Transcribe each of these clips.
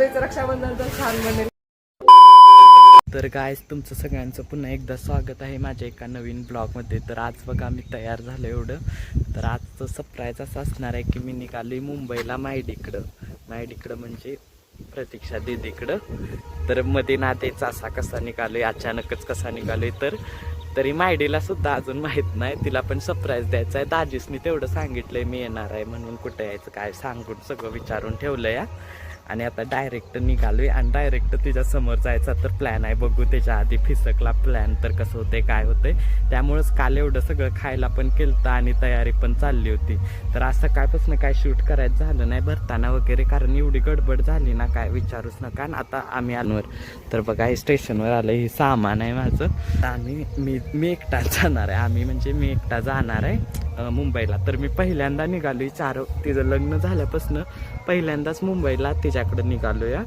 दिवाळीचं रक्षाबंधन तर छान बनेल. तर गाईज तुमचं सगळ्यांचं पुन्हा एकदा स्वागत आहे माझ्या एका नवीन ब्लॉगमध्ये. तर आज बघा मी तयार झालो एवढं. तर आजचं सरप्राईज असं असणार आहे की मी निघाली मुंबईला मायडीकडं म्हणजे प्रतीक्षा दीदीकडं. तर मध्ये नातेचा असा कसा निघालोय, अचानकच कसा निघालोय तर तरी मायडीला सुद्धा अजून माहीत नाही. तिला पण सरप्राईज द्यायचा आहे. दाजीसनी तेवढं सांगितलंय मी येणार आहे म्हणून, कुठं यायचं काय सांगून सगळं विचारून ठेवलं या. आणि आता डायरेक्ट निघालोय आणि डायरेक्ट तिच्या समोर जायचा तर प्लॅन आहे. बघू त्याच्या आधी फिसकला प्लॅन तर कसं होतंय काय होतंय. त्यामुळंच काल एवढं सगळं खायला पण केलं आणि तयारी पण चालली होती. तर आज सकाळपासून काय शूट करायचं झालं नाही भरताना वगैरे, कारण एवढी गडबड झाली ना काय विचारूच नका. आणि आता आम्ही आलोवर तर बघा हे स्टेशनवर आलं, हे सामान आहे माझं. आम्ही मी एकटा जाणार आहे. मी एकटा जाणार आहे मुंबईला. तर मी पहिल्यांदा निघालोय तिचं लग्न झाल्यापासून पहिल्यांदाच मुंबईला तिच्याकडं निघालो या.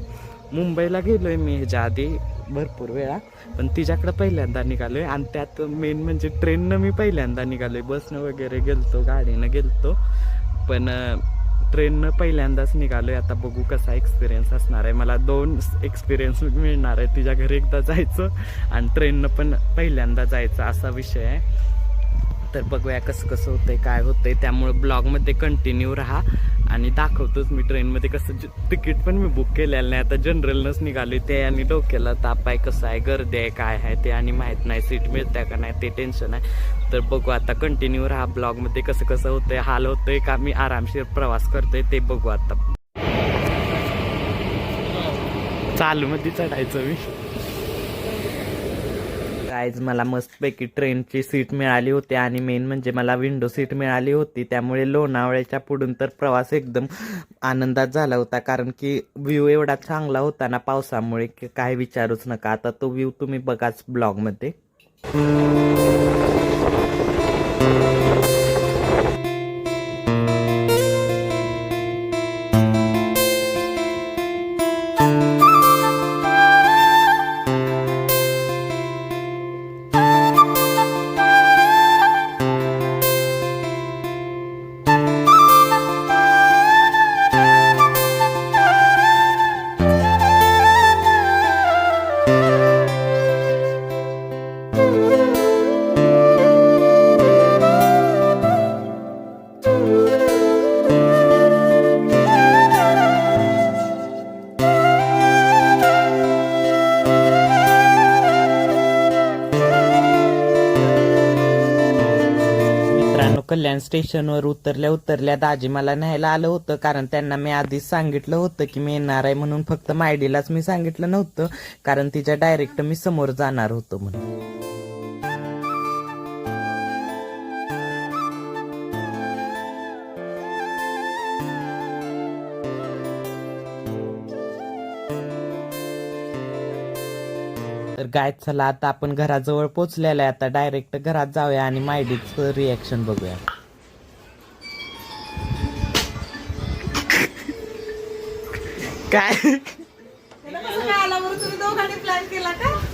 मुंबईला गेलोय मी ह्याच्या आधी भरपूर वेळा, पण तिच्याकडं पहिल्यांदा निघालोय. आणि त्यात मेन म्हणजे ट्रेननं मी पहिल्यांदा निघालोय. बसनं वगैरे गेलतो, गाडीनं गेलतो, पण ट्रेननं पहिल्यांदाच निघालोय. आता बघू कसा एक्सपिरियन्स असणार आहे. मला 2 एक्सपिरियन्स मिळणार आहे, तिच्या घरी एकदा जायचं आणि ट्रेननं पण पहिल्यांदा जायचं असा विषय आहे. तर बघूया कसं होतंय काय होतंय. त्यामुळं ब्लॉगमध्ये कंटिन्यू राहा आणि दाखवतोच मी ट्रेनमध्ये कसं. तिकीट पण मी बुक केलेलं नाही, आता जनरलनंच निघालोय. ते आणि डोक्याला ताप आहे, कसं आहे, गर्दी आहे, काय आहे ते आणि माहीत नाही, सीट मिळते का नाही ते टेन्शन आहे. तर बघू आता कंटिन्यू राहा ब्लॉगमध्ये. कसं होतंय, हाल होतंय का मी आरामशीर प्रवास करतोय ते बघू. आता चालूमध्ये चढायचं मी. गाईज मला मस्तपैकी ट्रेनची सीट मिळाली होती आणि मेन म्हणजे मला विंडो सीट मिळाली होती. त्यामुळे लोणावळ्याच्या पुढून तर प्रवास एकदम आनंदात झाला होता, कारण की व्ह्यू एवढा चांगला होता ना पावसामुळे की काय विचारूच नका. आता तो व्ह्यू तुम्ही बघाच ब्लॉगमध्ये. कल्याण स्टेशनवर उतरल्या दाजी मला न्यायला आलं होतं, कारण त्यांना मी आधीच सांगितलं होतं की मी येणार आहे म्हणून. फक्त मायडीलाच मी सांगितलं नव्हतं, कारण तिच्या डायरेक्ट मी समोर जाणार होतो म्हणून. तर गाय चला आता आपण घराजवळ पोचलेलं आहे. आता डायरेक्ट घरात जाऊया आणि मायडीचं रिॲक्शन बघूया. काय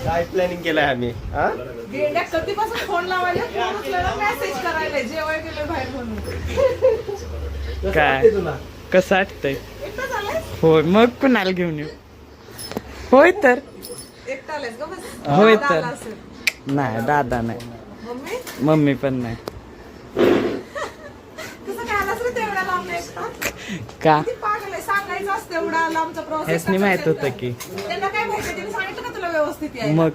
काय प्लॅनिंग केलंय आम्ही? कधीपासून फोन लावायला मेसेज करायला जेवाय गेले बाहेर म्हणून. काय कसं वाटतंय? होय मग कुणाला घेऊन येऊ? होय तर होय तर नाही, दादा नाही, मम्मी पण नाही. का सांगायचं असतं एवढा लांबचा प्रवास? हेच नाही माहित होतं की. त्यांना काय माहिती, त्यांनी सांगितलं का तुला व्यवस्थित आहे? मग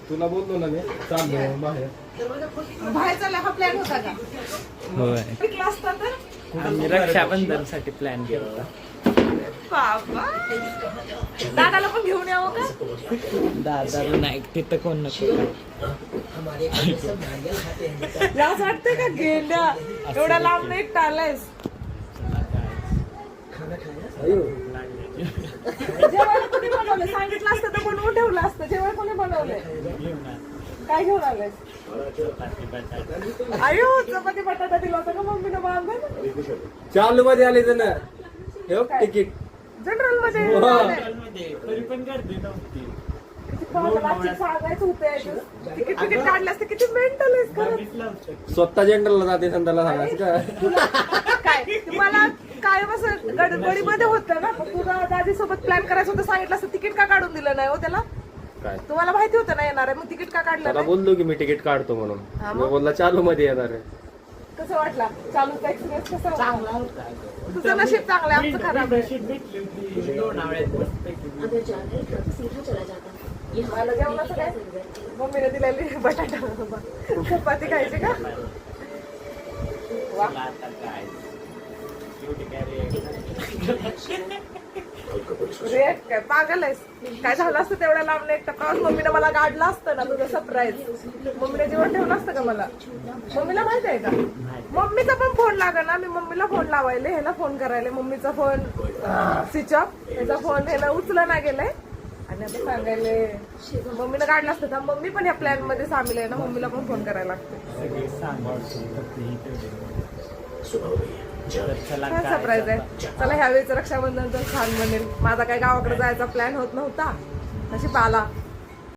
तुला बोललो ना मी चाललो बाहेर. बाहेर चालला हा प्लॅन होता का? होय, पिकला असता तर आम्ही रक्षाबंधनसाठी प्लॅन केला. बाबा दादाला पण घेऊन यावं का? दादाला नाही, तिथं कोण नको. लाज वाटते का गेंड्या एवढा लांब नाही आलायस? जेवण कोणी बनवलं? सांगितलं असतं तर बनवून ठेवलं असतं. जेवण कोणी बनवलंय? काय घेऊन आलायस? आयो चपाती बटाटा दिला होता का मम्मीनं बांधून? चालू मध्ये आले तर ना तिकीट जनरल मध्ये तरी पण गर्दी नव्हती. सांगायचं होतं तिकीट काढलं असतं. किती मेंटल आहेस खरंच. स्वतः जनरलला जाते संध्याला सांगायचं का? काय मला कायम असं गडबडीमध्ये होतं ना. मग तुला दादी सोबत प्लॅन करायचं होतं, सांगितलं असतं तिकीट का काढून दिलं नाही हो त्याला? काय तुम्हाला माहिती होतं ना येणार आहे, मग तिकीट का काढलं त्याला नाही? बोललो की मी तिकीट काढतो म्हणून. हा, मी मग? बोलला चालू मध्ये येणार आहे. कसं वाटला चालूचा एक्सपिरियन्स कसा होता? तुझं नशीब चांगलं आहे, आमचं खराब आहे. मला जेवणाचं काय? मम्मीने दिलेली बटाटा चपाती खायची का? वा. रेट काय पागल आहेस? काय झालं असतं तेवढ्या लांब एकटा प्रवास? मम्मीने मला गाडलं असतं ना तुझं सरप्राईज. मम्मीने जेवण ठेवलं असतं का मला? मम्मीला माहित आहे का? मम्मीचा पण फोन लागा ना. मी मम्मीला फोन लावायले, ह्याला फोन करायला. मम्मीचा फोन स्विच ऑफ, ह्याचा फोन ह्याला उचला ना गेलाय. आणि आता सांगायले मम्मीनं काढलं असतं. तर मम्मी पण या प्लॅन मध्ये सामील आहे ना, मम्मीला पण फोन करायला लागतो. काय सरप्राईज आहे? चला ह्यावेळीच रक्षाबंधन तर छान बनेल. माझा काय गावाकडे जायचा प्लॅन होत नव्हता, नशीब आला.